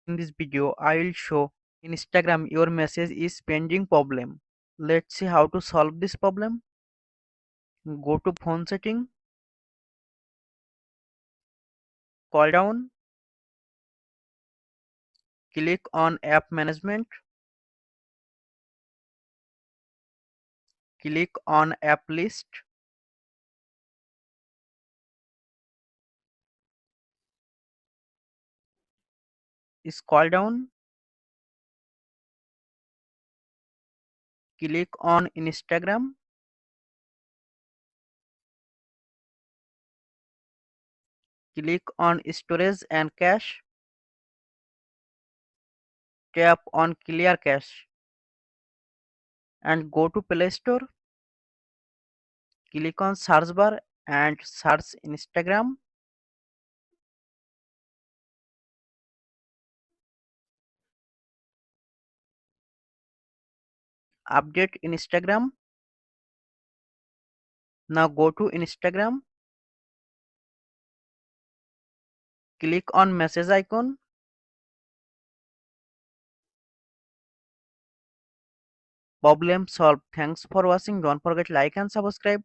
In this video, I will show Instagram your message is pending problem. Let's see how to solve this problem. Go to phone setting, scroll down, click on app management, click on app list, scroll down, click on Instagram, click on storage and cache, tap on clear cache and go to Play Store, click on search bar and search Instagram, update Instagram. Now go to Instagram, click on message icon. Problem solved. Thanks for watching. Don't forget like and subscribe.